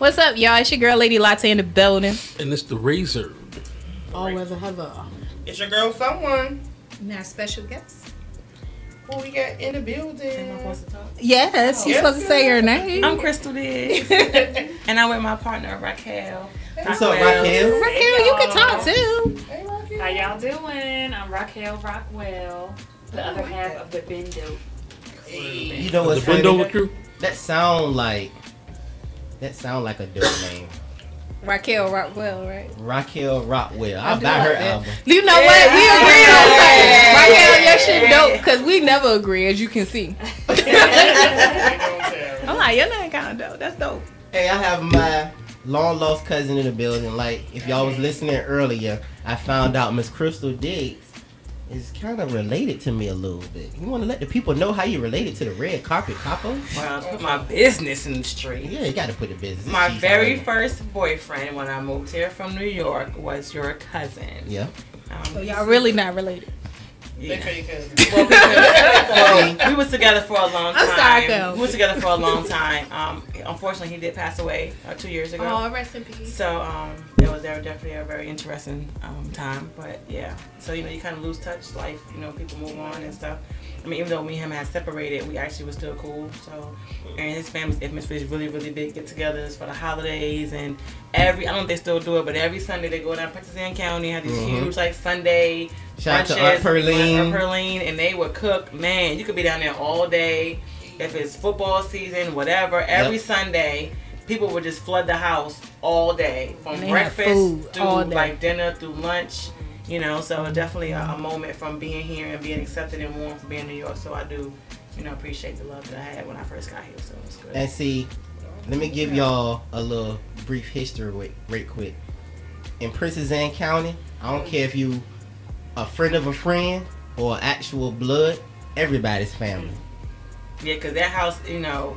What's up, y'all? It's your girl, Lady Latte, in the building. And it's the Razor. Always a Heather. It's your girl, Someone. Now, special guest. Who we got in the building? Am I supposed to talk? Yes, you're supposed to say your name. I'm Crystal Diggs. And I'm with my partner, Raquel. What's up, Raquel? Raquel, you can talk too. Hey, Rocky. How y'all doing? I'm Raquel Rockwell, the other half of the Bendo. You know what's The funny? Bendover crew? That sound like a dope name. Raquel Rockwell, right? Raquel Rockwell. I I'll do buy like her that. album. You know what? We agreed on something. Raquel, your shit dope because we never agree, as you can see. I'm like, your name kind of dope. That's dope. Hey, I have my long lost cousin in the building. Like, if y'all was listening earlier, I found out Miss Crystal Diggs is kind of related to me a little bit. You want to let the people know how you related to the red carpet capo? Well, I put my business in the street. Yeah, you got to put the business. My She's very already- first boyfriend when I moved here from New York was your cousin. Yeah. So y'all really not related. Yeah. They call you cousin. Well, we was together for a long time. I'm sorry, Phil. We was together for a long time. Unfortunately, he did pass away 2 years ago. Oh, rest in peace. So it was definitely a very interesting time. But yeah, so you kind of lose touch. Life, people move on and stuff. I mean, even though me and him had separated, we actually were still cool. So, and his family's atmosphere is really, really big get-togethers for the holidays and I don't know if they still do it, but every Sunday they go down to Prince County, have these huge Sunday Shout out to brunches, Aunt Perlene. Aunt Perlene, and they would cook. Man, you could be down there all day. If it's football season, whatever, every Sunday, people would just flood the house all day, from And they have breakfast food all through day. dinner through lunch. So definitely a moment from being here and being accepted and warm for being in New York. So I do, appreciate the love that I had when I first got here. So it's good. And see, let me give y'all a little brief history right quick. In Princess Anne County, I don't care if you a friend of a friend or actual blood, everybody's family. Yeah, because that house, even though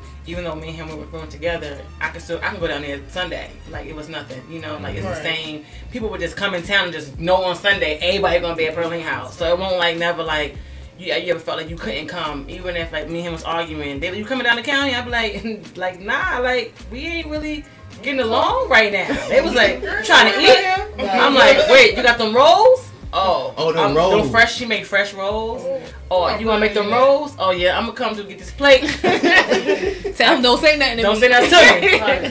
me and him were growing together, I can go down there Sunday. Like, it was nothing, like it's the same. People would just come in town and just know on Sunday, everybody going to be at Perlene house. So it won't you ever felt like you couldn't come, even if like me and him was arguing. They you coming down the county? I'd be like, nah, like we ain't really getting along right now. They was like trying to eat. I'm like, wait, you got them rolls? Oh, them rolls. Them fresh. She make fresh rolls. Oh, you wanna make them rolls? Oh yeah, I'm gonna come to get this plate. Tell them don't say nothing to Don't me. say nothing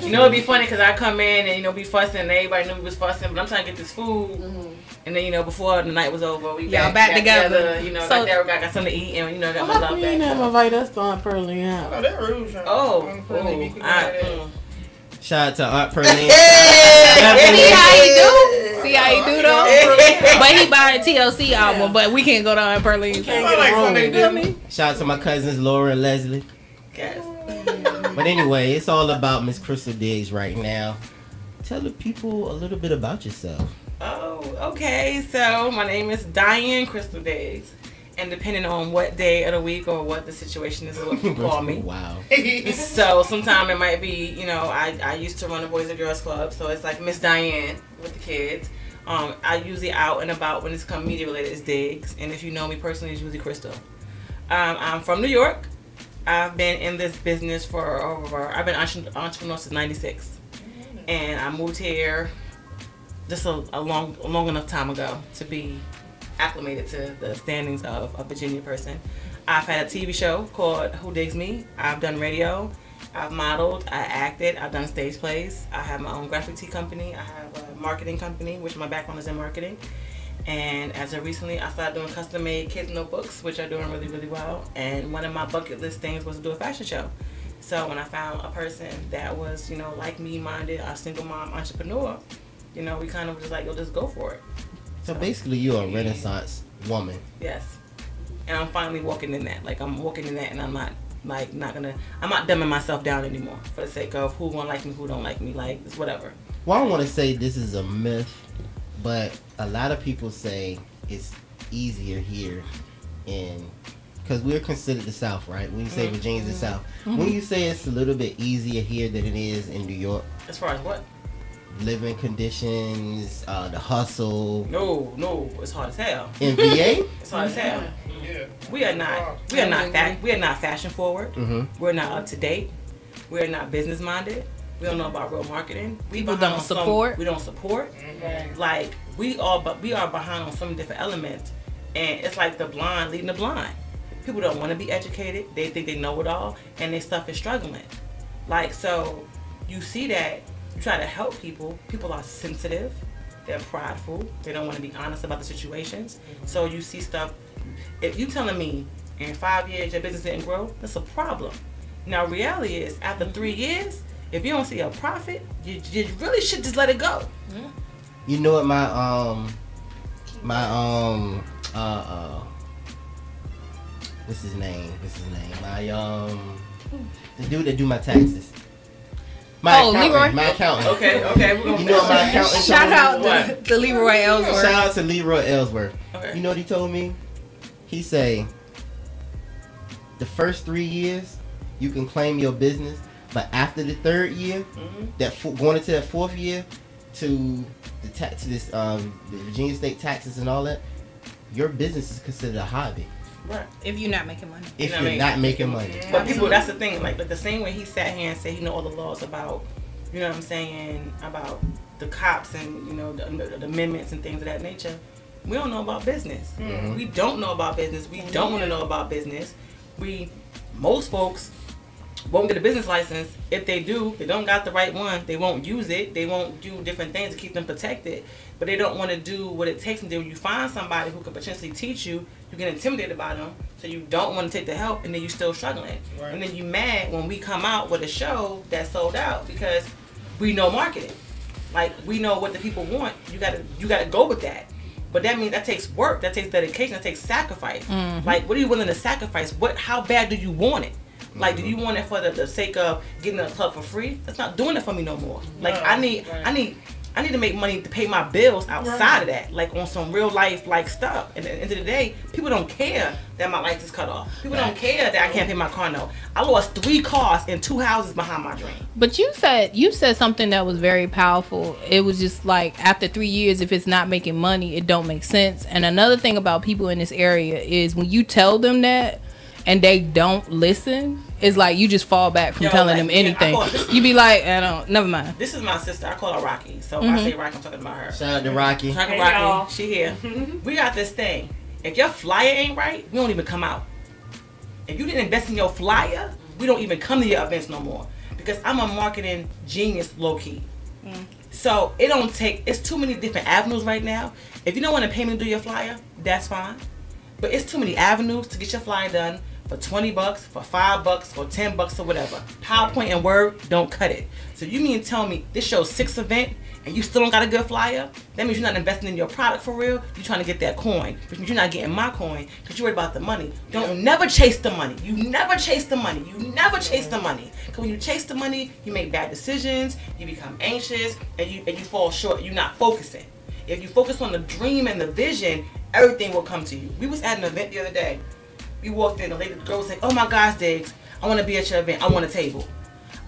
to me. It'd be funny because I come in and be fussing and everybody knew we was fussing, but I'm trying to get this food. And then before the night was over, we Y'all got back together. So, got something to eat and got my love You back. never invite us to Aunt Pearlie house. Oh, that rude, Sean. Oh, Shout out to Aunt Perlene. See how he do? See how he do though? But he buying TLC album, but we can't go down in Perlene's. Sunday, Feel me? Shout out to my cousins Laura and Leslie. Yes. But anyway, it's all about Miss Crystal Diggs right now. Tell the people a little bit about yourself. Oh, okay. So my name is Diane Crystal Diggs, and depending on what day of the week or what the situation is, what you call me. Wow. So sometimes it might be, I used to run a Boys and Girls Club, so it's like Miss Diane with the kids. I usually out and about when it's come media related is Diggs, and if you know me personally, it's usually Crystal. I'm from New York. I've been in this business I've been entrepreneur since '96, and I moved here just a long enough time ago to be acclimated to the standings of a Virginia person. I've had a TV show called Who Digs Me. I've done radio. I've modeled. I acted. I've done stage plays. I have my own graphic tee company. I have a marketing company, which my background is in marketing. And as of recently, I started doing custom-made kids notebooks, which are doing really, really well. And one of my bucket list things was to do a fashion show. So when I found a person that was, like me-minded, a single mom entrepreneur, we kind of just like, just go for it. So basically, you're a Renaissance woman. Yes. And I'm finally walking in that. Like, I'm walking in that, and I'm not I'm not dumbing myself down anymore for the sake of who won't like me, who don't like me. Like, it's whatever. Well, I don't want to say this is a myth, but a lot of people say it's easier here because we're considered the South, right? When you say Virginia's the South. When you say it's a little bit easier here than it is in New York. As far as what? Living conditions, the hustle. No, it's hard as hell. In VA? It's hard as hell. Yeah. We are not fashion forward. Mm-hmm. We're not up to date. We're not business minded. We don't know about real marketing. People don't support. We don't support. Like we are behind on so many different elements, and it's like the blind leading the blind. People don't want to be educated. They think they know it all, and their stuff is struggling. Like, so you see that you try to help people. People are sensitive. They're prideful. They don't want to be honest about the situations. So you see stuff. If you telling me in 5 years your business didn't grow, that's a problem. Now, reality is after 3 years, if you don't see a profit, you really should just let it go. You know what what's his name? The dude that do my taxes. Leroy. My accountant. Okay. We're gonna You know what my accountant Shout told me? out to Leroy Ellsworth. Shout out to Leroy Ellsworth. Okay. You know what he told me? He say, the first 3 years, you can claim your business, but after the 3rd year, going into that 4th year, to the Virginia state taxes and all that, your business is considered a hobby. Right. If you're not making money. If you're not making money. But people, that's the thing. Like the same way he sat here and said he know all the laws about, you know what I'm saying, about the cops and, you know, the amendments and things of that nature. We don't know about business. We don't know about business. We don't want to know about business. Most folks won't get a business license. If they do, they don't got the right one. They won't use it. They won't do different things to keep them protected. But they don't want to do what it takes to do. You find somebody who could potentially teach you, you get intimidated by them, so you don't want to take the help, and then you're still struggling. Right. And then you mad when we come out with a show that's sold out because we know marketing. Like, we know what the people want. You gotta go with that. But that means that takes work, that takes dedication, that takes sacrifice. Like, what are you willing to sacrifice? How bad do you want it? Like, do you want it for the sake of getting a club for free? That's not doing it for me no more. Like, I need to make money to pay my bills outside of that, like on some real life like stuff. And at the end of the day, people don't care that my lights is cut off. People don't care that I can't pay my car note. I lost 3 cars and 2 houses behind my dream. But you said something that was very powerful. It was just like, after 3 years, if it's not making money, it don't make sense. And another thing about people in this area is when you tell them that and they don't listen, it's like you just fall back from telling them anything. You be like, never mind. This is my sister. I call her Rocky. So if I say Rocky, I'm talking about her. Shout out to Rocky. Hey, Rocky. She here. We got this thing. If your flyer ain't right, we don't even come out. If you didn't invest in your flyer, we don't even come to your events no more. Because I'm a marketing genius, low key. So it's too many different avenues right now. If you don't want to pay me to do your flyer, that's fine. But it's too many avenues to get your flyer done for $20, for $5, for $10 or whatever. PowerPoint and Word don't cut it. So you mean tell me this show's 6th event and you still don't got a good flyer? That means you're not investing in your product for real. You're trying to get that coin, which means you're not getting my coin because you're worried about the money. Don't never chase the money. You never chase the money. You never chase the money. Because when you chase the money, you make bad decisions, you become anxious, and you fall short. You're not focusing. If you focus on the dream and the vision, everything will come to you. We was at an event the other day. We walked in, the girl was like, "Oh my gosh, Diggs, I want to be at your event. I want a table."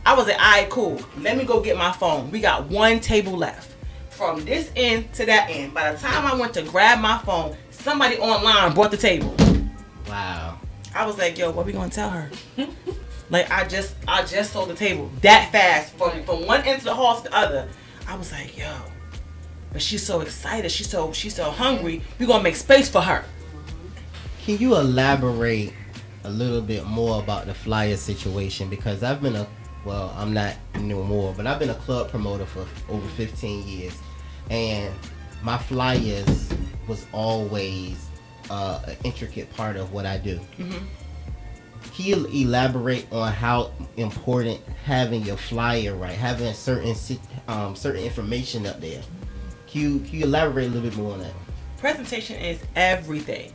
I was like, "All right, cool. Let me go get my phone." We got 1 table left. From this end to that end. By the time I went to grab my phone, somebody online brought the table. Wow. I was like, "Yo, what we gonna tell her?" Like, I just sold the table that fast from one end to the hall to the other. I was like, "Yo." But she's so excited. She's so hungry. We're gonna make space for her. Can you elaborate a little bit more about the flyer situation? Because I've been I'm not anymore, but I've been a club promoter for over 15 years, and my flyers was always an intricate part of what I do. Can you elaborate on how important having your flyer right, having certain information up there? Can you elaborate a little bit more on that? Presentation is everything.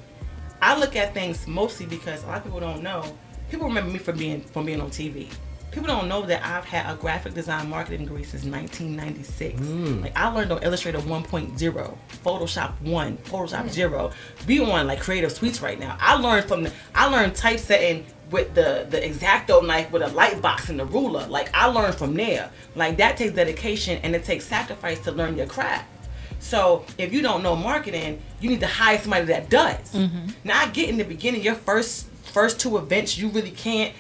I look at things mostly because a lot of people don't know. People remember me from being on TV. People don't know that I've had a graphic design marketing degree since 1996. Like, I learned on Illustrator 1.0, Photoshop 1, Photoshop 0. We on like Creative Suites right now. I learned typesetting with the X-Acto knife with a light box and the ruler. Like, I learned from there. Like, that takes dedication and it takes sacrifice to learn your craft. So if you don't know marketing, you need to hire somebody that does. Now, I get in the beginning, your first first 2 events, you really can't,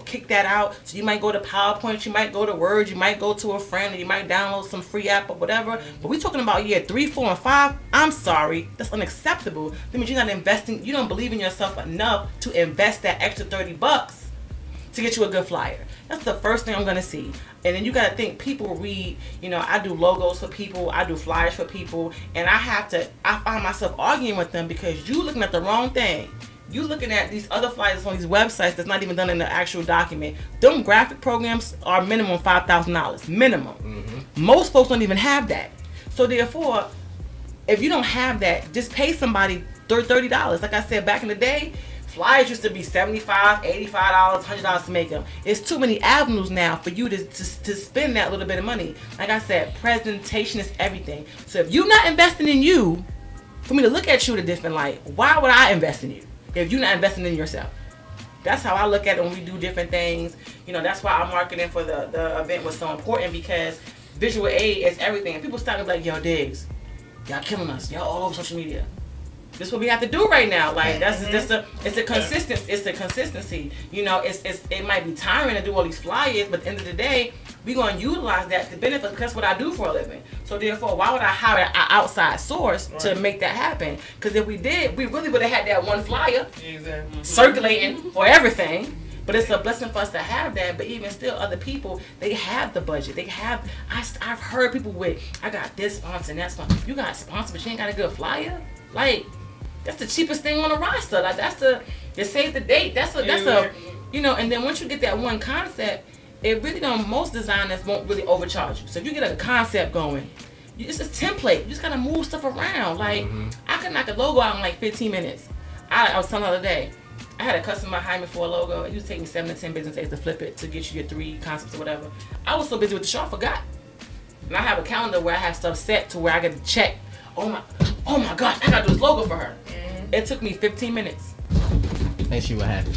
kick that out. So you might go to PowerPoint, you might go to Word, you might go to a friend, or you might download some free app or whatever. But we talking about year 3, 4, and 5. I'm sorry, that's unacceptable. That means you're not investing. You don't believe in yourself enough to invest that extra $30 to get you a good flyer. That's the first thing I'm gonna see. And then you gotta think, people read, I do logos for people, I do flyers for people, and I find myself arguing with them because you looking at the wrong thing. You looking at these other flyers on these websites that's not even done in the actual document. Them graphic programs are minimum $5,000, minimum. Mm-hmm. Most folks don't even have that. So therefore, if you don't have that, just pay somebody $30. Like I said, back in the day, flyers used to be $75, $85, $100 to make them. It's too many avenues now for you to spend that little bit of money. Like I said, presentation is everything. So if you're not investing in you, for me to look at you in a different light, why would I invest in you if you're not investing in yourself? That's how I look at it when we do different things. That's why our marketing for the event was so important, because visual aid is everything. And people start to be like, yo, Diggs, y'all killing us. Y'all all over social media. This is what we have to do right now. Like, it's a consistency. It might be tiring to do all these flyers, but at the end of the day, we're going to utilize that to benefit, because that's what I do for a living. So therefore, why would I hire an outside source to make that happen? Because if we did, we really would have had that one flyer circulating for everything. But it's a blessing for us to have that. But even still, other people, they have the budget. I've heard people with, I got this sponsor and that sponsor. You got a sponsor, but you ain't got a good flyer? Like, that's the cheapest thing on the roster. Like, that's the save the date. And then once you get that one concept, it really don't, most designers won't really overcharge you. So if you get a concept going, it's a template. You just gotta move stuff around. Like, I could knock a logo out in like 15 minutes. I was telling the other day, I had a customer hire me for a logo. It used to take me 7 to 10 business days to flip it, to get you your 3 concepts or whatever. I was so busy with the show, I forgot. And I have a calendar where I have stuff set to where I get to check. Oh my gosh, I gotta do this logo for her. It took me 15 minutes. And she was happy.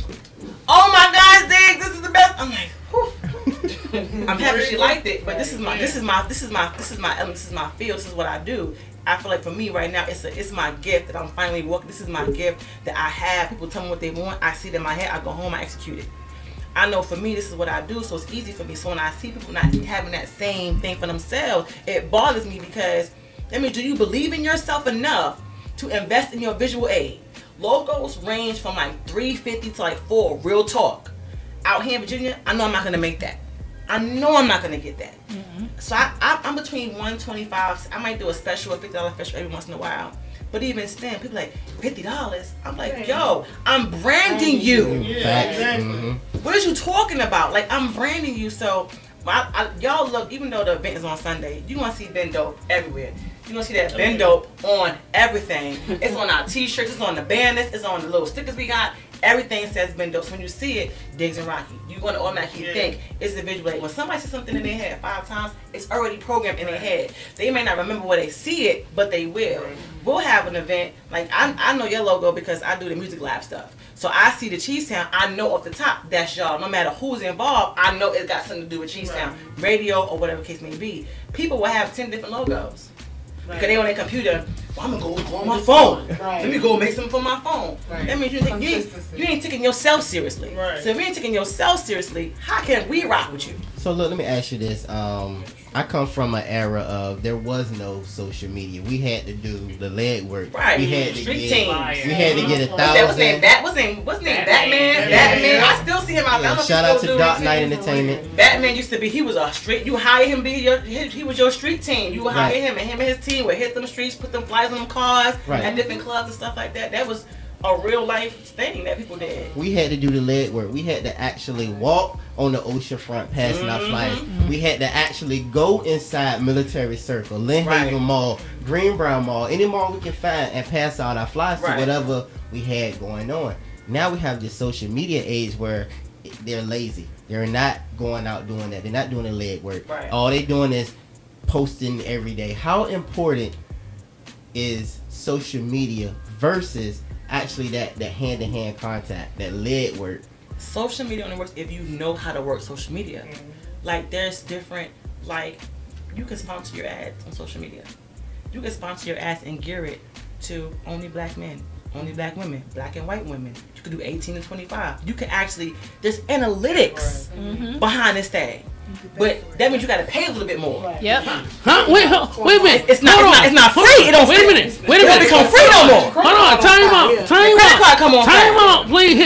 Oh my gosh, Diggs, this is the best. I'm like, whew. I'm happy she liked it, but this is my element, this is my field, this is what I do. I feel like for me right now, it's my gift that I'm finally working. This is my gift that I have. People tell me what they want. I see it in my head. I go home. I execute it. I know for me, this is what I do, so it's easy for me. So when I see people not having that same thing for themselves, it bothers me, because that means, do you believe in yourself enough to invest in your visual aid? Logos range from like $350 to like $400. Real talk. Out here in Virginia, I know I'm not gonna make that. I know I'm not gonna get that. So I'm between $125. I might do a special, a $50 special every once in a while. But even then, people like $50. I'm like, yo, I'm branding you. Yeah, What are you talking about? Like, I'm branding you. So y'all look, even though the event is on Sunday, you're gonna see Ben Dope everywhere. You're gonna see that Ben Dope on everything. It's on our t-shirts, it's on the banners, it's on the little stickers we got. Everything says Ben Dope. So when you see it, Diggs and Rocky, you're gonna automatically think it's a visual aid. When somebody says something in their head 5 times, it's already programmed in their head. They may not remember where they see it, but they will. We'll have an event, like I know your logo because I do the Music Lab stuff. So I see the Cheese Town, I know off the top that's y'all. No matter who's involved, I know it got something to do with Cheese Town, radio, or whatever the case may be. People will have 10 different logos. Because they on their computer, well, I'm going to go on my phone. Let me go make something for my phone. That means you ain't taking yourself seriously. So if you ain't taking yourself seriously, how can we rock with you? So look, let me ask you this. I come from an era of there was no social media. We had to do the leg work. Right. We had to Street get, team. We had to get 1,000. What's his name? Batman. Batman. I still see him out there. Shout out to Dark Knight Entertainment. Batman used to be. He was a street. You hire him he was your street team. You would hire him, and his team would hit them streets, put them flyers on them cars at different clubs and stuff like that. That was a real life thing that people did. We had to do the leg work. We had to actually walk on the ocean front passing our flyers. We had to actually go inside Military Circle, Lynn Haven Mall, Greenbrown Mall, any mall we can find, and pass out our flyers to whatever we had going on. Now we have this social media age where they're lazy. They're not going out doing that. They're not doing the leg work. All they're doing is posting every day. How important is social media versus actually that hand-to-hand contact, that leg work? Social media only works if you know how to work social media. Like, there's different, like, you can sponsor your ads on social media. You can sponsor your ads and gear it to only black men. only black women, black and white women. You could do 18 to 25. You can actually, there's analytics behind this thing. But that means you got to pay a little bit more. Yep. Huh? Wait a minute. It's not free. It don't Wait a minute. It don't become free no more. Hold on. Time out. Credit card come on Time fast. out, please.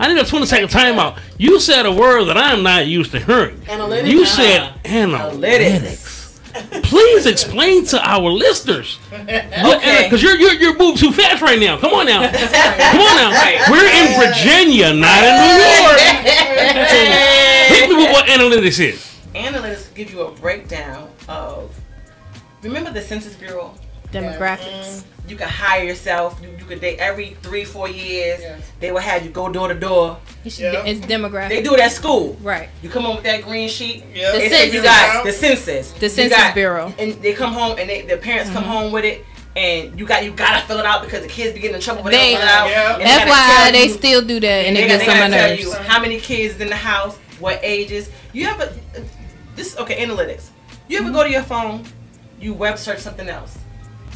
I need a 20-second time out. You said a word that I'm not used to hearing. Analytics. You said analytics. Please explain to our listeners. Okay. Because you're moving too fast right now. Come on now. Come on now. Right. We're in Virginia, not in New York. So hit me with what analytics is. Analytics give you a breakdown of, remember the Census Bureau? Demographics. You can hire yourself. You could date every 3-4 years. Yes. They will have you go door to door. It's They demographics. do it at school. Right. You come home with that green sheet. Yeah. The It says you census. got the census. The You Census got- Bureau. And they come home and their parents come home with it. And you gotta fill it out because the kids be getting in trouble when they They- don't fill it out. Yeah. And they gotta FYI, tell they you- still do that, and they it gets on my gotta tell nerves. you how many kids is in the house, what ages. You ever analytics. You ever go to your phone, you web search something else,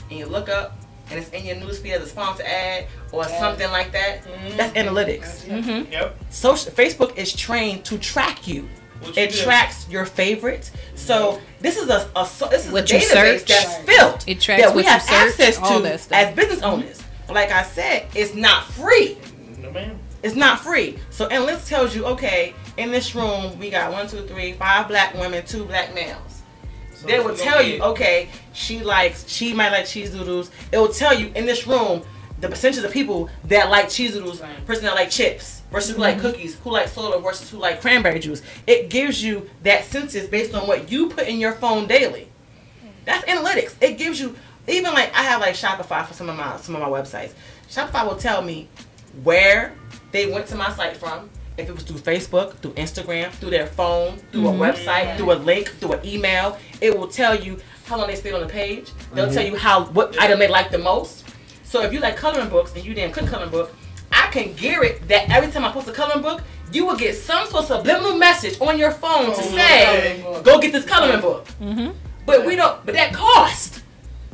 and you look up, and it's in your newsfeed as a sponsor ad or something like that. That's analytics. Mm-hmm. Yep. Facebook is trained to track you. What you It do. tracks your favorites. So this is a What you database search. that's filled It tracks that we what you have search, access all to that stuff. as business owners. Like I said, it's not free. No, ma'am. It's not free. So analytics tells you, okay, in this room we got 1, 2, 3, 5 black women, 2 black males. So They it's will gonna tell be- you, okay, she might like cheese doodles. It will tell you in this room the percentage of people that like cheese doodles, person that like chips versus who like cookies, who like soda versus who like cranberry juice. It gives you that census based on what you put in your phone daily. That's analytics. It gives you, even like I have like Shopify for some of my websites. Shopify will tell me where they went to my site from. If it was through Facebook, through Instagram, through their phone, through a website, through a link, through an email, it will tell you how long they stayed on the page. They'll tell you what item they like the most. So if you like coloring books and you didn't click coloring book, I can gear it that every time I post a coloring book, you will get some sort of subliminal message on your phone to say, go get this coloring book. But we don't. But that costs.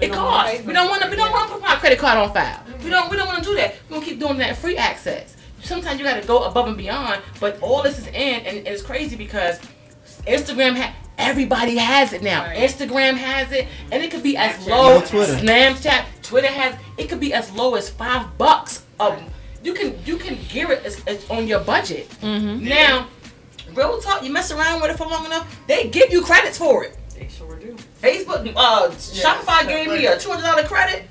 It costs. We don't want to. We don't want to put my credit card on file. We don't want to do that. We don't keep doing that free access. Sometimes you got to go above and beyond. But all this is in, and it's crazy because Instagram everybody has it now. Instagram has it, and it could be as low. Twitter. Snapchat, Twitter has. It could be as low as $5. You can gear it as on your budget. Now, real talk. You mess around with it for long enough, they give you credits for it. They sure do. Facebook, Shopify gave me a $200 credit.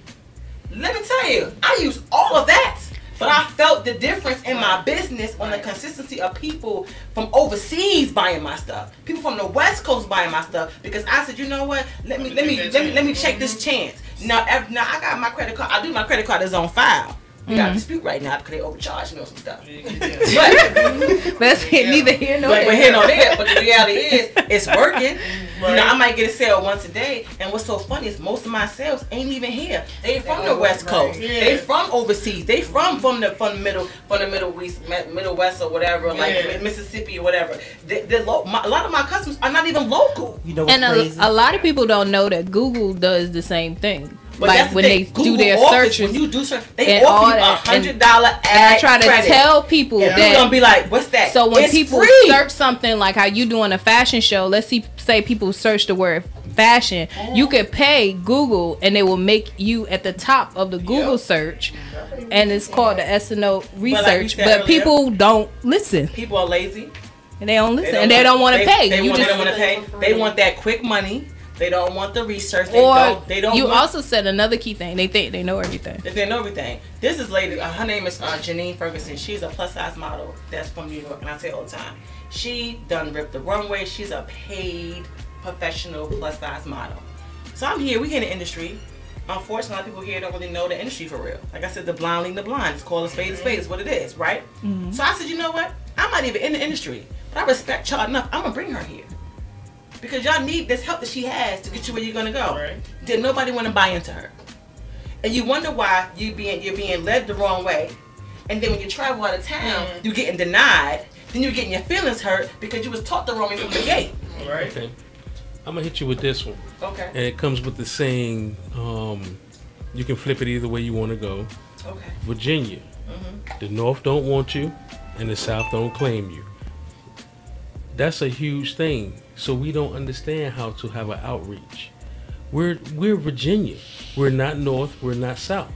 Let me tell you, I use all of that. But I felt the difference in my business on the consistency of people from overseas buying my stuff, people from the West Coast buying my stuff, because I said, you know what? Let me check this chance. Now I got my credit card. I do my credit card is on file. We got a dispute right now because they overcharged me on some stuff. But That's neither here nor but there. here nor there. But the reality is, it's working. Right. You know, I might get a sale once a day, and what's so funny is most of my sales ain't even here. They from the West Coast. Yeah. They from overseas. They from the Middle West or whatever, like Mississippi or whatever. A lot of my customers are not even local. You know what's And crazy? a lot of people don't know that Google does the same thing. But Like that's the when thing. they Google do their offers, searches. when you do search, they and all offer you that, $100 ad And I try to credit. tell people You're that. gonna be like, what's that? So when It's people free. search something like how you doing a fashion show, let's say people search the word fashion, you could pay Google and they will make you at the top of the Google search, and it's called the SNO research. said But earlier, people don't listen, people are lazy. and they don't listen, and they don't want to pay. They You don't just want to pay. They want that quick money. They don't want the research. or They don't. you want, also said another key thing. They think they know everything. They know everything. This is lady. Her name is Janine Ferguson. She's a plus size model that's from New York, and I say all the time, she done ripped the runway. She's a paid professional plus size model. So I'm here. We in the industry. Unfortunately, a lot of people here don't really know the industry for real. Like I said, the blind leading the blind. It's called a spade. It's what it is, right? So I said, you know what? I'm not even in the industry, but I respect y'all enough. I'm gonna bring her here. Because y'all need this help that she has to get you where you're gonna go. Right. Did nobody want to buy into her? And you wonder why you're being led the wrong way. And then when you travel out of town, you're getting denied. Then you're getting your feelings hurt because you was taught the wrong way from the gate. Right. Okay. I'm gonna hit you with this one. Okay. And it comes with the saying, you can flip it either way you want to go. Okay. Virginia. The North don't want you, and the South don't claim you. That's a huge thing. So we don't understand how to have an outreach. We're Virginia. We're not North. We're not South.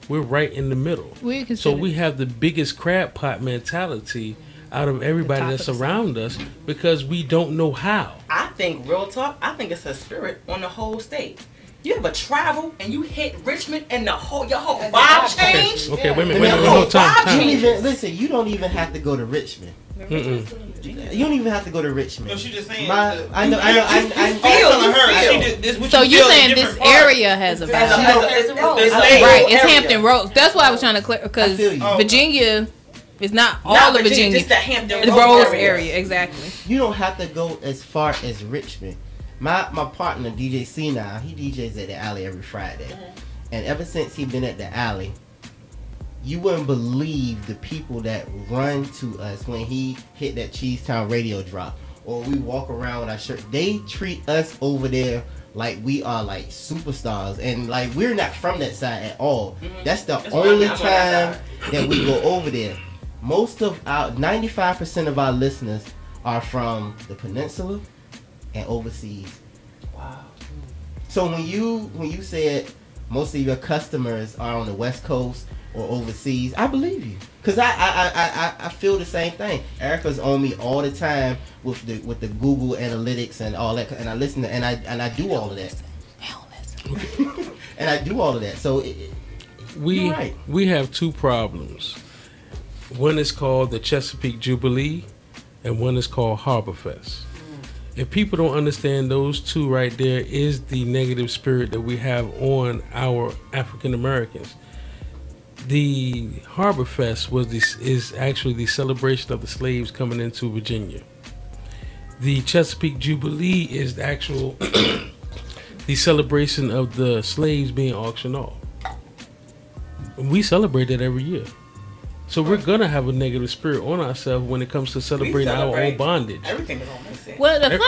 We're right in the middle. So we have the biggest crab pot mentality out of everybody that's around us because we don't know how. I think, real talk, I think it's a spirit on the whole state. You ever travel and you hit Richmond and your whole vibe change? Okay, wait a minute. Your Time. Listen, you don't even have to go to Richmond. You don't even have to go to Richmond. No, she just saying. I know. So you're saying this area has a vibe? Right, it's Hampton Roads. That's why I was trying to clear because Virginia is not all of Virginia. Just the Hampton Roads area, exactly. You don't have to go as far as Richmond. My partner DJ C now, he DJs at the Alley every Friday, and ever since he been at the Alley, you wouldn't believe the people that run to us when he hit that Cheesetown radio drop, or we walk around with our shirt. They treat us over there like we are like superstars, and like we're not from that side at all. That's the only time that we go over there. Most of our 95% of our listeners are from the peninsula and overseas. Wow. So when you said most of your customers are on the West Coast or overseas, I believe you, cause I feel the same thing. Erica's on me all the time with the Google Analytics and all that, and I listen to, and I do all of that. And I do all of that. So we have two problems. One is called the Chesapeake Jubilee, and one is called Harborfest. If people don't understand those two right there is the negative spirit that we have on our African Americans. The Harborfest is actually the celebration of the slaves coming into Virginia. The Chesapeake Jubilee is the actual the celebration of the slaves being auctioned off. We celebrate that every year. So we're gonna have a negative spirit on ourselves when it comes to celebrating our own bondage. Everything that don't make sense. Well, the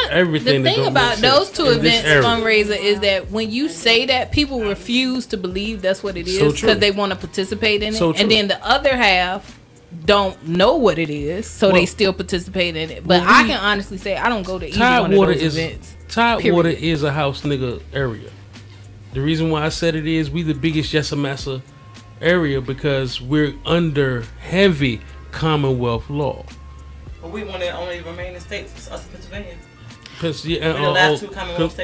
thing about those two events, fundraiser, is that when you say that, people refuse to believe that's what it is because they want to participate in it, and then the other half don't know what it is, so they still participate in it. But I can honestly say I don't go to either one of those events. Tidewater is a house nigga area. The reason why I said it is we the biggest Yesamassa area because we're under heavy Commonwealth law. But we want to only remain in states, it's us in Pennsylvania.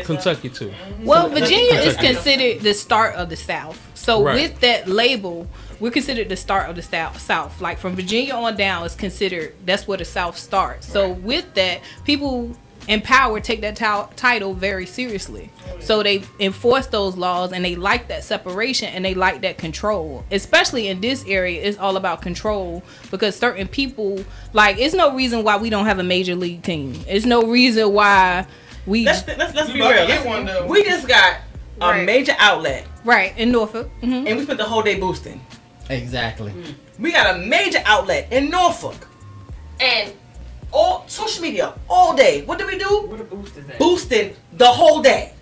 Kentucky too. Well, Virginia is considered the start of the South. So with that label, we're considered the start of the South. Like from Virginia on down, is considered that's where the South starts. So with that, people in power take that title very seriously. So they enforce those laws and they like that separation and they like that control. Especially in this area, it's all about control because certain people, like, it's no reason why we don't have a major league team. It's no reason why we... Let's be real. We just got a major outlet. Right, in Norfolk. And we spent the whole day boosting. Exactly. We got a major outlet in Norfolk. And all social media all day. What do we do? What a boost is that? Boosting the whole day.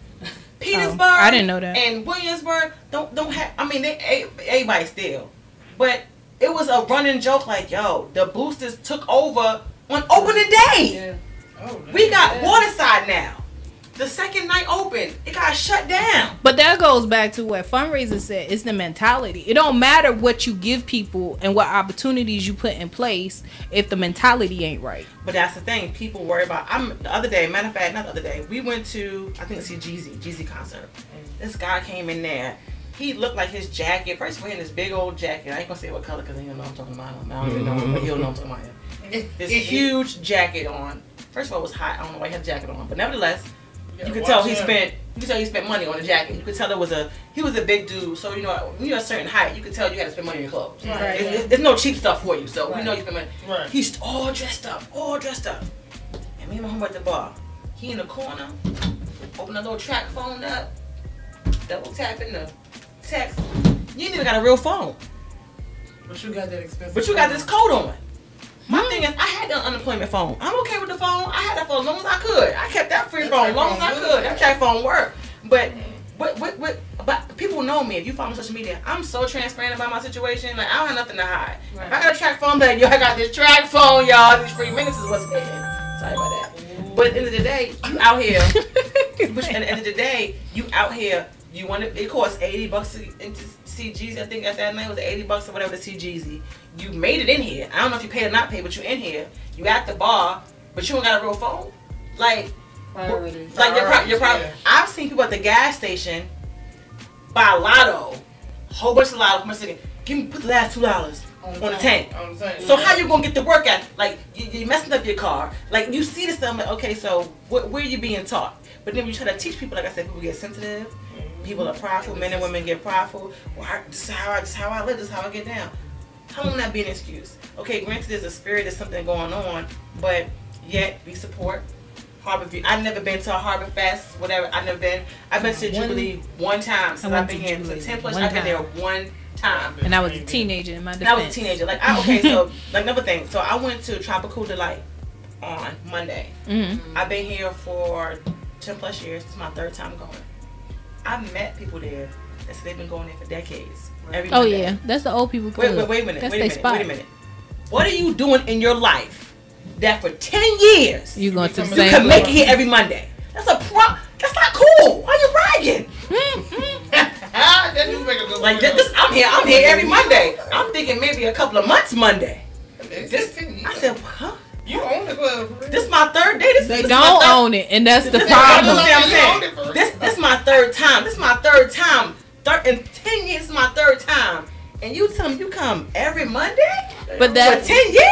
Petersburg, I didn't know that. And Williamsburg don't have. I mean, everybody still, but it was a running joke. Like, yo, the boosters took over on opening day. Yeah. We got Waterside now. The second night open, it got shut down. But that goes back to what Fundraiser said. It's the mentality. It don't matter what you give people and what opportunities you put in place if the mentality ain't right. But that's the thing. People worry about. The other day, matter of fact, not the other day, we went to, I think it's a Jeezy concert. This guy came in there. He looked like his jacket. First of all, he had this big old jacket. I ain't gonna say what color because he don't know what I'm talking about. I don't even know, but he'll know what I'm talking about. This huge jacket on. First of all, it was hot. I don't know why he had a jacket on, but nevertheless. You could tell he spent money on the jacket. You could tell he was a big dude. So you know when you're a certain height, you could tell you had to spend money on your clothes. Right. There's no cheap stuff for you, so we know you spend money. Right. He's all dressed up. And me and my homeboy at the bar. He in the corner, open a little track phone up, double tapping the text. You ain't even got a real phone. But you got that expensive. But you got this coat on. My thing is, I had the unemployment phone. I'm okay with the phone. I had that for as long as I could. I kept that free phone as long as I could. That track phone worked. But people know me. If you follow me on social media, I'm so transparent about my situation. Like, I don't have nothing to hide. Right. If I got a track phone, like, yo, I got this track phone, y'all. These free minutes is what's hitting. Sorry about that. But at the end of the day, you out here. At the end of the day, you out here. You want it costs $80 to see Jeezy. I think at that night it was $80 or whatever to see Jeezy. You made it in here. I don't know if you paid or not paid, but you in here. You at the bar, but you don't got a real phone. Like your problem. Yeah. I've seen people at the gas station buy lotto, whole bunch of lotto. Put the last $2 on the tank. So how you gonna get the work out? Like you messing up your car. Like you see this stuff. I'm like, okay, so where are you being taught? But then when you try to teach people, like I said, people get sensitive. People are prideful. Men and women get prideful. Well, this is how I live. This is how I get down. How long that be an excuse? Okay, granted, there's a spirit, there's something going on, but yet we support Harbor View. I've never been to a Harbor Fest, whatever. I've never been. I've been to Jubilee one time since I've been here. So 10 plus, I've been there one time. And I was a teenager in my defense. I was a teenager. Okay, so like another thing. So I went to Tropical Delight on Monday. Mm-hmm. I've been here for 10 plus years. This is my 3rd time going. I've met people there that said they've been going there for decades. Every Monday. Yeah, that's the old people club. Wait a minute. Wait a minute. What are you doing in your life that for 10 years you going to can make it here every Monday? That's That's not cool. Why are you bragging? Like this, I'm here every Monday. I'm thinking maybe a couple of months Monday. I said, huh? You own the club. This is my 3rd day. They don't own it, and that's the problem. This is my 3rd time. This is my 3rd time. In 10 years, this is my 3rd time. And you tell me you come every Monday? But that's for 10 years?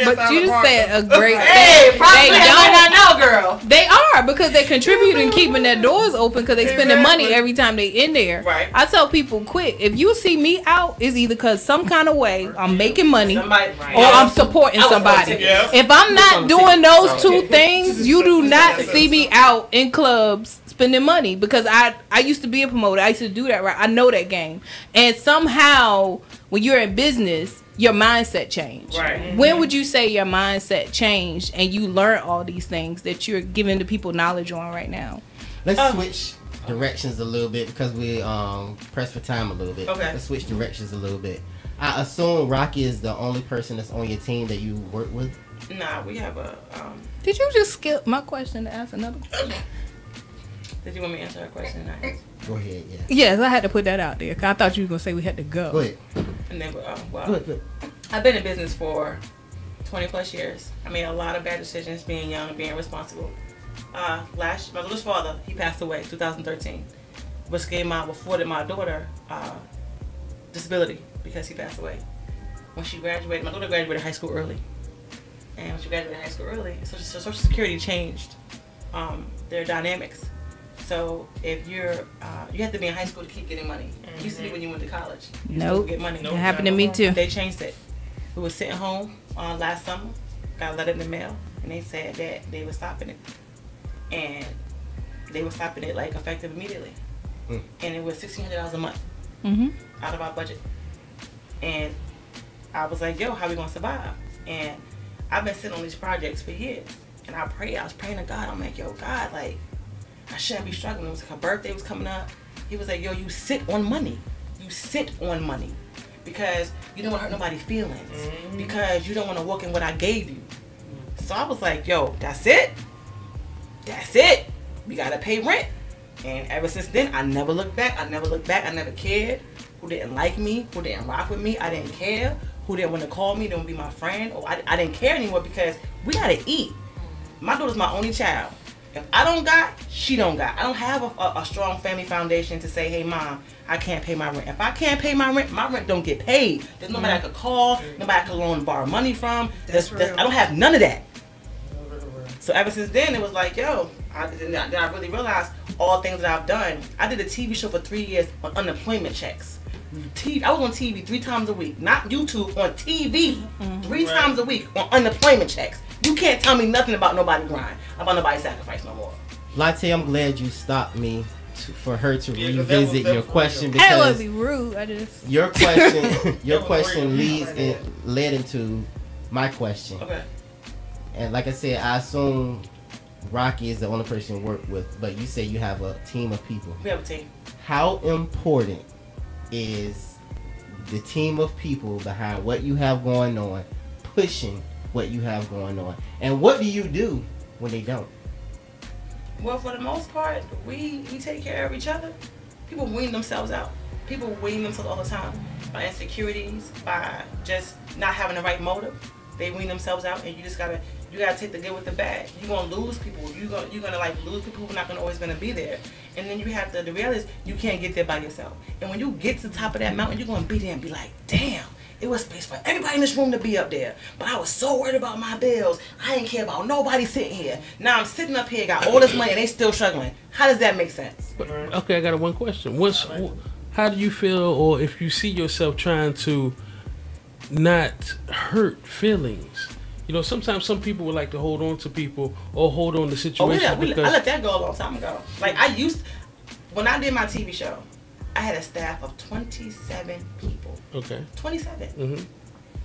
But you just said a great thing. Hey, probably they don't. I know, girl. They are, because they contribute in keeping their doors open, because they spending money every time they in there. Right. I tell people, quick, if you see me out, it's either because some kind of way I'm making money or I'm supporting somebody. If I'm not doing those two things, you do not see me out in clubs spending money, because I used to be a promoter. I used to do that, right? I know that game. And somehow when you're in business, your mindset changed. Right. When would you say your mindset changed and you learned all these things that you're giving the people knowledge on right now? Let's switch directions a little bit, because we pressed for time a little bit. Okay. Let's switch directions a little bit. I assume Rocky is the only person that's on your team that you work with? Nah, we have a Did you just skip my question to ask another question? Did you want me to answer that question? Go ahead, yeah. Yes, I had to put that out there, 'cause I thought you were going to say we had to go. Go ahead. And then, well, Good. I've been in business for 20 plus years. I made a lot of bad decisions being young and being responsible. My daughter's father, he passed away in 2013, which afforded my daughter disability because he passed away. When she graduated, my daughter graduated high school early. And when she graduated high school early, Social Security changed their dynamics. So if you have to be in high school to keep getting money. It used to be when you went to college. Nope. Get money. It happened to me too. They changed it. We were sitting home last summer, got a letter in the mail, and they said that they were stopping it. And they were stopping it like effective immediately. And it was $1,600 a month out of our budget. And I was like, yo, how we gonna survive? And I've been sitting on these projects for years. And I was praying to God. I'm like, yo, God, like, I shouldn't be struggling. It was like her birthday was coming up. He was like, yo, you sit on money. You sit on money. Because you don't want to hurt nobody's feelings. Because you don't want to walk in what I gave you. So I was like, yo, that's it. That's it. We got to pay rent. And ever since then, I never looked back. I never cared. Who didn't like me, who didn't rock with me, I didn't care. Who didn't want to call me, didn't want to be my friend. Or I didn't care anymore, because we got to eat. My daughter's my only child. If I don't got, she don't got. I don't have a strong family foundation to say, hey, mom, I can't pay my rent. If I can't pay my rent don't get paid. There's nobody I could call, nobody I could loan and borrow money from. I don't have none of that. So ever since then, it was like, yo, then I really realized all things that I've done. I did a TV show for 3 years on unemployment checks. I was on TV 3 times a week, not YouTube, on TV 3 times a week on unemployment checks. You can't tell me nothing about nobody grind, about nobody sacrifice no more. Latte, I'm glad you stopped me for her to revisit your question, I don't want because to be rude. your question led into my question. Okay. And like I said, I assume Rocky is the only person you work with, but you say you have a team of people. We have a team. How important is the team of people behind what you have going on, pushing what you have going on? And what do you do when they don't? Well, for the most part, we take care of each other. People wean themselves out. People wean themselves all the time by insecurities, by just not having the right motive. They wean themselves out, and you gotta take the good with the bad. You're gonna lose people. You're gonna like lose people who are not always gonna be there. And then you have the reality is you can't get there by yourself. And when you get to the top of that mountain, you're gonna be there and be like, damn, it was space for everybody in this room to be up there. But I was so worried about my bills. I didn't care about nobody sitting here. Now I'm sitting up here, got all this money, and they still struggling. How does that make sense? Okay, I got one question. How do you feel, or if you see yourself trying to not hurt feelings? You know, sometimes some people would like to hold on to people or hold on to situations. I let that go a long time ago. Like when I did my TV show, I had a staff of 27 people. Okay. 27. Mm-hmm.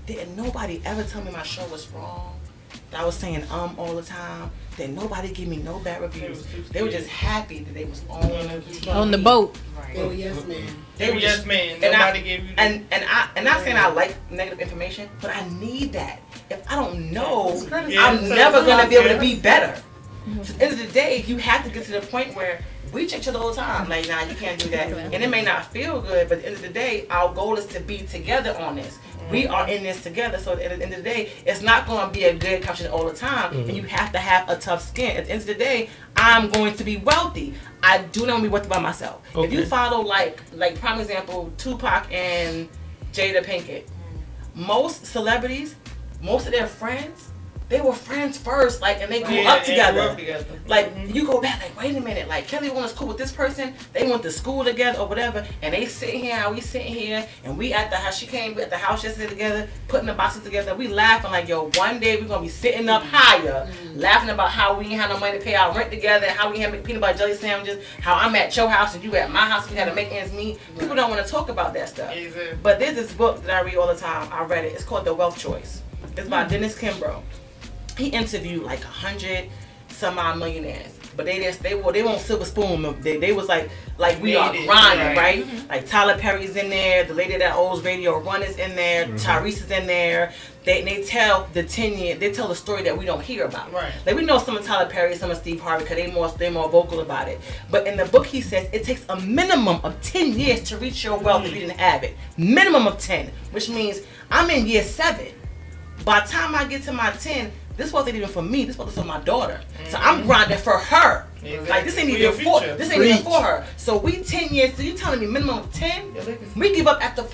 Didn't nobody ever tell me my show was wrong? That I was saying all the time. That nobody give me no bad reviews. They were just happy that they was on TV. On the boat. They were yes men. They were yes men. Nobody gave you that. And not saying I like negative information, but I need that. If I don't know, Yeah, I'm never gonna be able to be better. So at the end of the day, you have to get to the point where we check each other all the time. Like, nah, you can't do that. And it may not feel good, but at the end of the day, our goal is to be together on this. We are in this together, so at the end of the day, it's not going to be a good conversation all the time, and you have to have a tough skin. At the end of the day, I'm going to be wealthy. I do not want to be wealthy by myself. Okay. If you follow, like prime example, Tupac and Jada Pinkett, most celebrities, most of their friends, they were friends first, like, and they grew up together. Like, you go back, like, wait a minute, like, Kelly went to school with this person, they went to school together or whatever, and they sitting here, how we sitting here, and we at the house, she came at the house yesterday together, putting the boxes together, we laughing like, yo, one day we're gonna be sitting up higher, laughing about how we ain't have no money to pay our rent together, and how we had to make peanut butter jelly sandwiches, how I'm at your house and you at my house, we had to make ends meet. People don't want to talk about that stuff. But there's this book that I read all the time, I read it, it's called The Wealth Choice. It's by Dennis Kimbro. He interviewed like 100 some odd millionaires, but they won't silver spoon. They was like we are grinding, right? Like Tyler Perry's in there, the lady that owns Radio One is in there, Tyrese is in there. They tell the 10 year, they tell the story that we don't hear about. Right. Like we know some of Tyler Perry, some of Steve Harvey, because they more vocal about it. But in the book he says it takes a minimum of 10 years to reach your wealth if you didn't have it. Minimum of 10, which means I'm in year 7. By the time I get to my 10, this wasn't even for me. This was for my daughter. So I'm grinding for her. Exactly. Like this ain't even for her. So we 10 years. So you telling me minimum of 10? We give up after the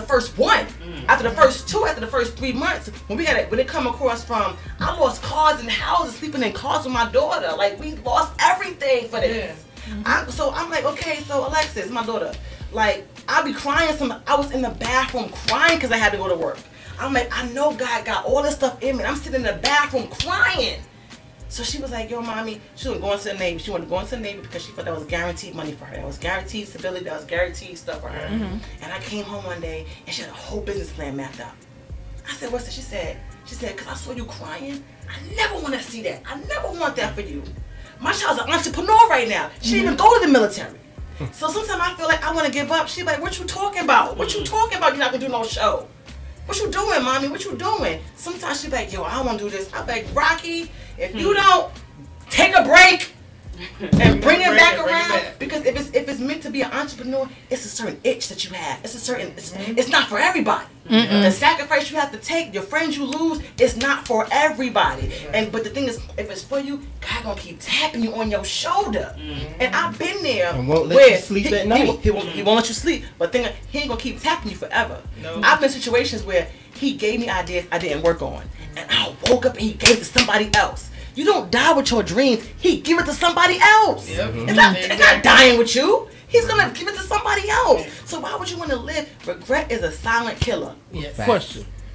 first one, after the first 2, after the first 3 months. When it come across from, I lost cars and houses, sleeping in cars with my daughter. Like we lost everything for this. So I'm like, okay. So Alexis, my daughter, like I be crying. I was in the bathroom crying because I had to go to work. I'm like, I know God got all this stuff in me. I'm sitting in the bathroom crying. So she was like, yo, mommy, she was going to the Navy. She wanted to go into the Navy because she thought that was guaranteed money for her. That was guaranteed stability. That was guaranteed stuff for her. And I came home one day and she had a whole business plan mapped out. I said, what's that? She said, because I saw you crying. I never want to see that. I never want that for you. My child's an entrepreneur right now. She didn't even go to the military. So sometimes I feel like I want to give up. She's like, what you talking about? What you talking about? You're not going to do no show. What you doing, mommy? What you doing? Sometimes she be like, yo, I don't want to do this. I be like, Rocky, if you don't take a break and bring it back around, because if it's meant to be an entrepreneur, it's a certain itch that you have. It's not for everybody. The sacrifice you have to take, your friends you lose, it's not for everybody. But the thing is, if it's for you, God gonna keep tapping you on your shoulder. And I've been there. And won't let you sleep at night. He won't let you sleep. But he ain't gonna keep tapping you forever. No. I've been in situations where he gave me ideas I didn't work on, and I woke up and he gave it to somebody else. You don't die with your dreams. He give it to somebody else. It's not dying with you. He's gonna give it to somebody else. So why would you want to live? Regret is a silent killer. Yes.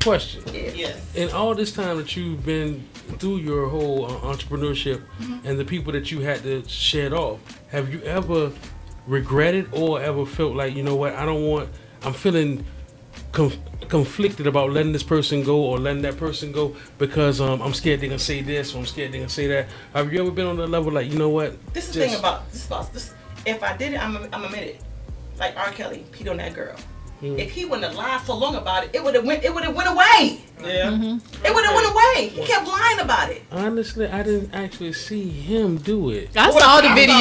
Question. Yes. In all this time that you've been through your whole entrepreneurship and the people that you had to shed off, have you ever regretted or ever felt like, you know what, I'm feeling conflicted about letting this person go or letting that person go because I'm scared they're gonna say this or I'm scared they're gonna say that. Have you ever been on that level like, you know what? This is the thing about this. If I did it, I'm admitted. Like R. Kelly, peed on that girl. If he wouldn't have lied so long about it, it would have went away. Yeah. It would have went away. He kept lying about it. Honestly, I didn't actually see him do it. I saw the video.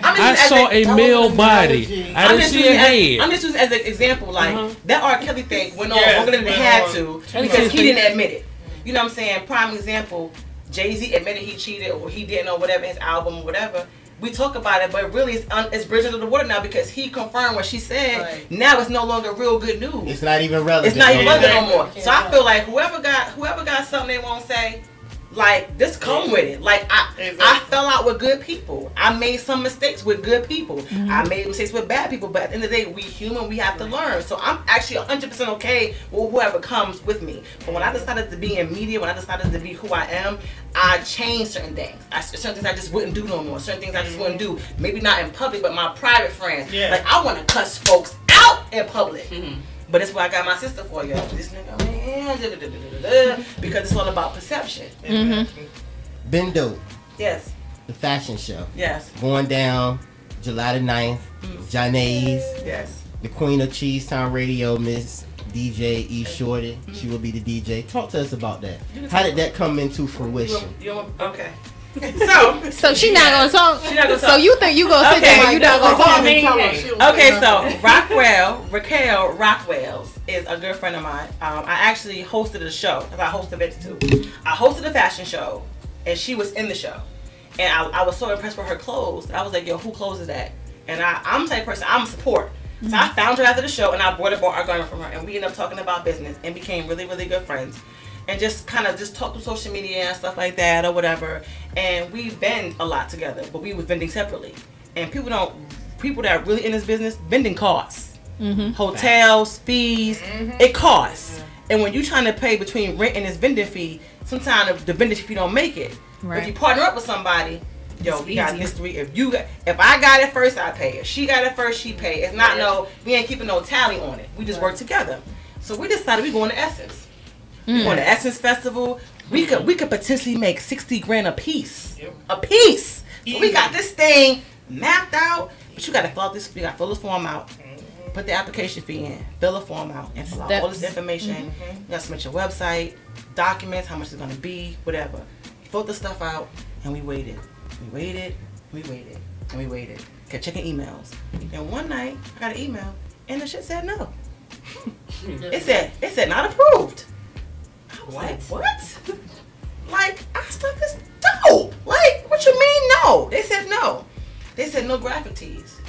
I saw a male body. I didn't see a head. I'm just using as an example, like that R. Kelly thing went on longer than it had to because he didn't admit it. You know what I'm saying? Prime example, Jay-Z admitted he cheated or he didn't or whatever, his album or whatever. We talk about it, but really it's bridges of the water now because he confirmed what she said. Right. Now it's no longer real good news. It's not even relevant. It's not even relevant no more. So I feel like whoever got something they won't say, like this come with it. Like I fell out with good people. I made some mistakes with good people. I made mistakes with bad people. But at the end of the day, we human. We have to learn. So I'm actually 100% okay with whoever comes with me. But when I decided to be in media, when I decided to be who I am, I changed certain things. Certain things I just wouldn't do no more. Certain things I just wouldn't do. Maybe not in public, but my private friends. Yeah. Like I want to cuss folks out in public. But that's what I got my sister for, y'all. This nigga, man, because it's all about perception. Been Dope. Yes. The fashion show. Yes. Going down July the 9th. Janae's. Yes. The Queen of Cheesetown Radio, Miss DJ E Shorty. She will be the DJ. Talk to us about that. How did that come into fruition? Okay. So she not gonna talk. She not gonna talk. So you think you gonna sit there and you not gonna talk? Okay, so Raquel Rockwells is a good friend of mine. I actually hosted a show. I host events too. I hosted a fashion show, and she was in the show. And I was so impressed with her clothes. I was like, yo, who clothes is that? And I'm the type of person, I'm support. So I found her after the show, and I bought our garment from her, and we ended up talking about business and became really, really good friends. And just kind of just talk through social media and stuff like that or whatever. And we vend a lot together, but we was vending separately. And people that are really in this business, vending costs. Hotels, fees, it costs. And when you're trying to pay between rent and this vending fee, sometimes the vending fee don't make it. Right. If you partner up with somebody, yo, we got this three. If I got it first, I pay. If she got it first, she pay. It's not we ain't keeping no tally on it. We just work together. So we decided we going to Essence. We going to Essence Festival. We could potentially make $60,000 a piece. A piece. So we got this thing mapped out. But you gotta fill out this. You gotta fill the form out. Put the application fee in. Fill the form out and fill out all this information. You gotta submit your website, documents, how much it's gonna be, whatever. Filled the stuff out, and we waited. We waited. We waited. And we waited. Kept checking emails. And one night I got an email, and the shit said no. It said not approved. I was like, what? Like, our stuff is dope. Like, what you mean no? They said no. They said no graphic tees.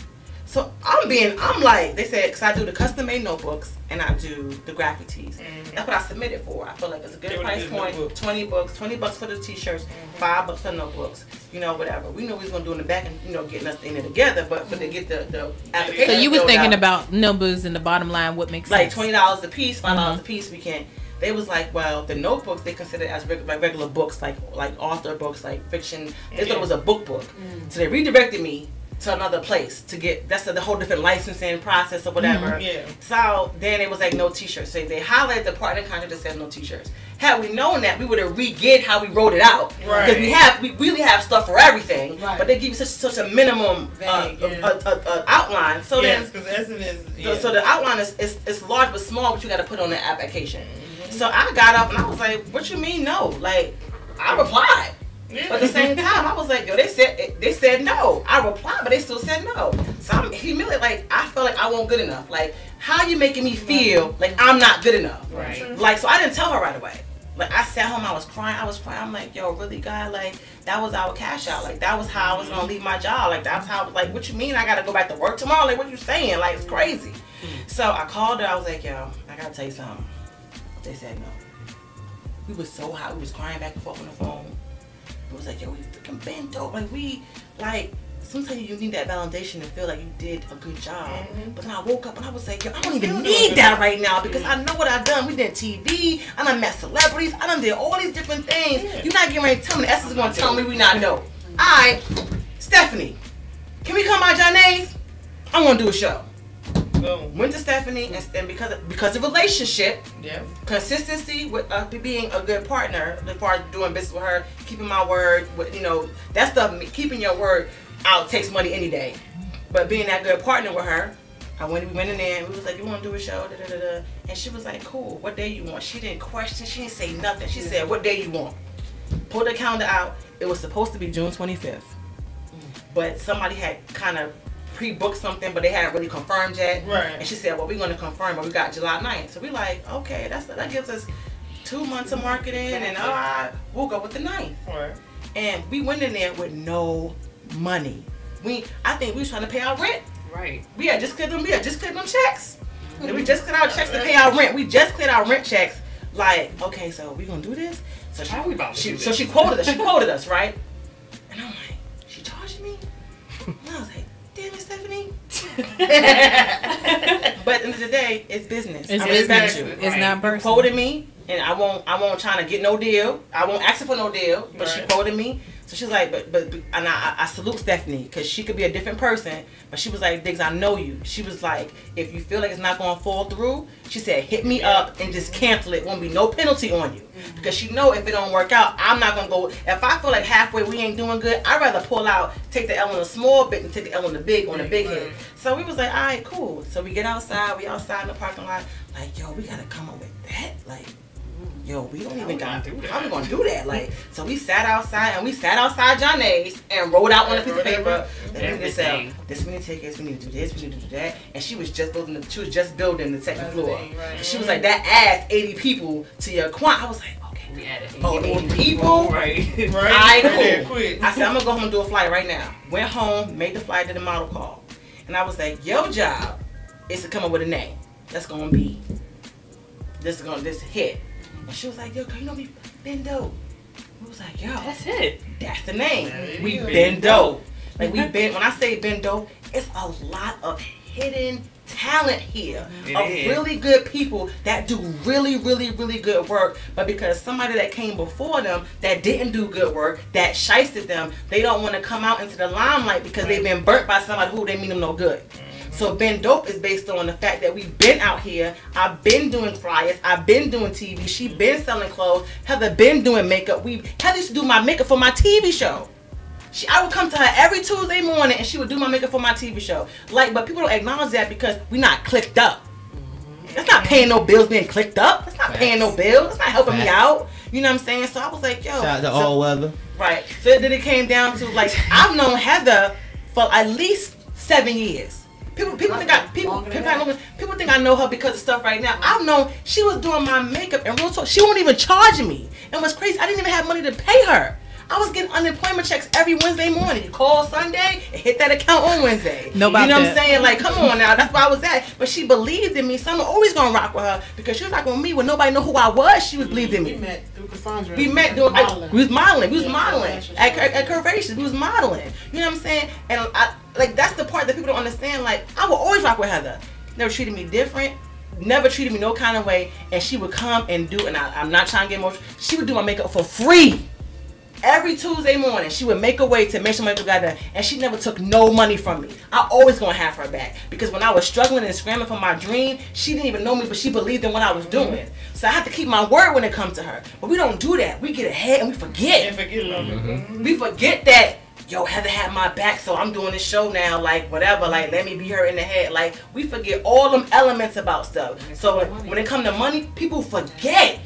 So I'm like, they said, because I do the custom made notebooks and I do the graphic tees. That's what I submitted for. I feel like it's a good price point. $20 for the t-shirts, $5 for notebooks, whatever. We know we was going to do in the back and, getting us in it together, but for to get the application. So you was thinking about numbers and the bottom line, what makes sense? Like $20 a piece, $5 a piece, we can't. They was like, well, the notebooks they consider as regular books, like author books, like fiction. They thought it was a book. So they redirected me to another place to get. That's the whole different licensing process or whatever. So then it was like no t-shirts. So they highlighted the part in the contract that says no t-shirts. Had we known that, we would have re-get how we wrote it out. Because we really have stuff for everything. But they give you such a minimum outline. So then, so the outline is large but small, but you got to put on the application. So I got up and I was like, what you mean no? Like, I replied. But at the same time, I was like, yo, they said no. I replied, but they still said no. So I'm humiliated. Like, I felt like I wasn't good enough. Like, how you making me feel like I'm not good enough? Like, so I didn't tell her right away. Like, I sat home, I was crying. I'm like, yo, really, God? Like, that was our cash out. Like, that was how I was going to leave my job. Like, that's how, like, what you mean I got to go back to work tomorrow? Like, what you saying? Like, it's crazy. So I called her. I was like, yo, I got to tell you something. They said no. We was so hot. We was crying back and forth on the phone. It was like, yo, we freaking been dope. Like, sometimes you need that validation to feel like you did a good job. But then I woke up and I was like, yo, I don't even need that right now because I know what I've done. We did TV. I done met celebrities. I done did all these different things. You're not getting ready to tell me. The Essence is going to tell me we not dope. All right, Stephanie, can we come by Janae's? I want to do a show. Went to Stephanie, and because of relationship, consistency with being a good partner, as far as doing business with her, keeping my word, that's keeping your word out takes money any day. But being that good partner with her, we went in there and we was like, you want to do a show? Da, da, da, da. And she was like, cool, what day you want? She didn't question, she didn't say nothing. She said, what day you want? Pulled the calendar out. It was supposed to be June 25th. But somebody had kind of pre-booked something, but they hadn't really confirmed yet. Right. And she said, well, we're going to confirm, but we got July 9th. So we like, okay, that gives us 2 months of marketing, and all right, we'll go with the 9th. Right. And we went in there with no money. I think we was trying to pay our rent. Right. We had just cleared them checks. And we just cleared our checks to pay our rent. We just cleared our rent checks. Like, okay, so we gonna do this? So how we about to do this? So she quoted us. She quoted us, right? And I'm like, she charging me? And I was like, damn it, Stephanie. But at the end of the day, it's business. It's business. It's not personal. You quoted me, and I won't try to get no deal. I won't ask her for no deal, but she quoted me. So she's like, but and I salute Stephanie, because she could be a different person, but she was like, Diggs, I know you. She was like, if you feel like it's not gonna fall through, she said, hit me up and just cancel it. Won't be no penalty on you, because she know if it don't work out, I'm not gonna go. If I feel like halfway we ain't doing good, I'd rather pull out, take the L on the small bit and take the L on the big hit. So we was like, all right, cool. So we get outside, we outside in the parking lot, like, yo, we gotta come up with that, like. Yo, we don't even got to do that. How we gonna do that? Like, so we sat outside John A's and wrote out on a piece of paper. We need to sell this many tickets. We need to do this. We need to do that. And she was just building the second floor. Right. She was like, that adds 80 people to your quant. I was like, okay, we added 80 people. Right. Alright, cool. I said, I'm gonna go home and do a flight right now. Went home, made the flight, did a model call, and I was like, your job is to come up with a name that's gonna be this hit. And she was like, yo, can you know we been dope? We was like, yo, that's it. That's the name. We been dope. Like when I say been dope, it's a lot of hidden talent here of really good people that do really, really, really good work. But because somebody that came before them that didn't do good work, that shysted them, they don't want to come out into the limelight because they've been burnt by somebody who they mean them no good. So Been Dope is based on the fact that we've been out here. I've been doing flyers. I've been doing TV. She been selling clothes. Heather been doing makeup. Heather used to do my makeup for my TV show. I would come to her every Tuesday morning and she would do my makeup for my TV show. But people don't acknowledge that because we're not clicked up. That's not paying no bills being clicked up. That's not paying no bills. That's not helping me out. You know what I'm saying? So I was like, yo. Shout out to All Weather. Right. So then it came down to, like, I've known Heather for at least 7 years. People think I know her because of stuff right now. I've known she was doing my makeup and real talk. She won't even charge me. And what's crazy, I didn't even have money to pay her. I was getting unemployment checks every Wednesday morning. You call Sunday and hit that account on Wednesday. You know what I'm saying? Like, come on now. That's where I was at. But she believed in me, so I'm always gonna rock with her because she was rocking with me when nobody knew who I was. She was believed in me. We met through Cassandra. We was modeling. We was modeling at Curvaceous. We was modeling. You know what I'm saying? And that's the part that people don't understand. Like, I will always rock with Heather. Never treated me different. Never treated me no kind of way. And she would come and do, and I'm not trying to get emotional. She would do my makeup for free. Every Tuesday morning, she would make a way to make sure my makeup got done, and she never took no money from me. I always gonna have her back because when I was struggling and scrambling for my dream, she didn't even know me, but she believed in what I was doing. So I had to keep my word when it comes to her. But we don't do that. We get ahead and we forget. We forget that. Yo, Heather had my back, so I'm doing this show now, like, whatever, like, let me be her in the head. Like, we forget all them elements about stuff. So when it comes to money, people forget.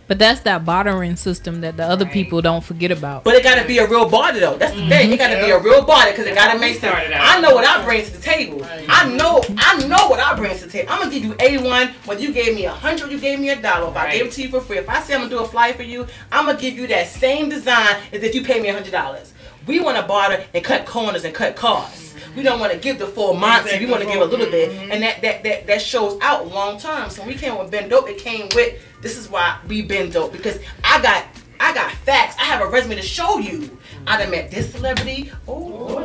But that's that bartering system that the other people don't forget about. But it got to be a real barter, though. That's the thing. It got to be a real barter because it got to make sense. I know what I bring to the table. I know what I bring to the table. I'm going to give you A1, whether you gave me $100, you gave me $1. If I gave it to you for free, if I say I'm going to do a flyer for you, I'm going to give you that same design as if you pay me $100. We want to barter and cut corners and cut costs. We don't want to give the full Monty. We want to give a little bit, and that shows out long term. So when we came with Been Dope, it came with, this is why we been dope, because I got facts. I have a resume to show you. I done met this celebrity. Well,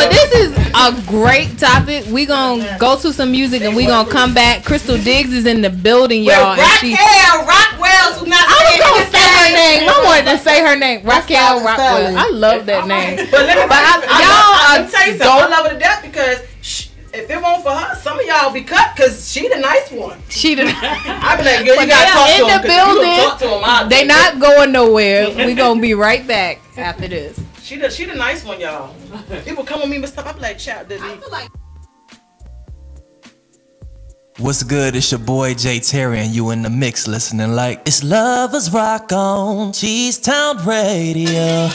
this is a great topic. We gonna go to some music and we gonna come back. Crystal Diggs is in the building, y'all. Rockwell, who's not saying her name. I wanted to say her name. Raquel Rockwell. I love that name. But let me tell you something. I love her to death because if it weren't for her, some of y'all be cut because she the nice one. She the. I be like, girl, you gotta talk to him. In the building, they not going nowhere. We gonna be right back after this. She the nice one, y'all. People come with me and stuff. I'm like, shout to me. What's good? It's your boy Jay Terry, and you in the mix listening like it's Lovers Rock on Cheese Town Radio.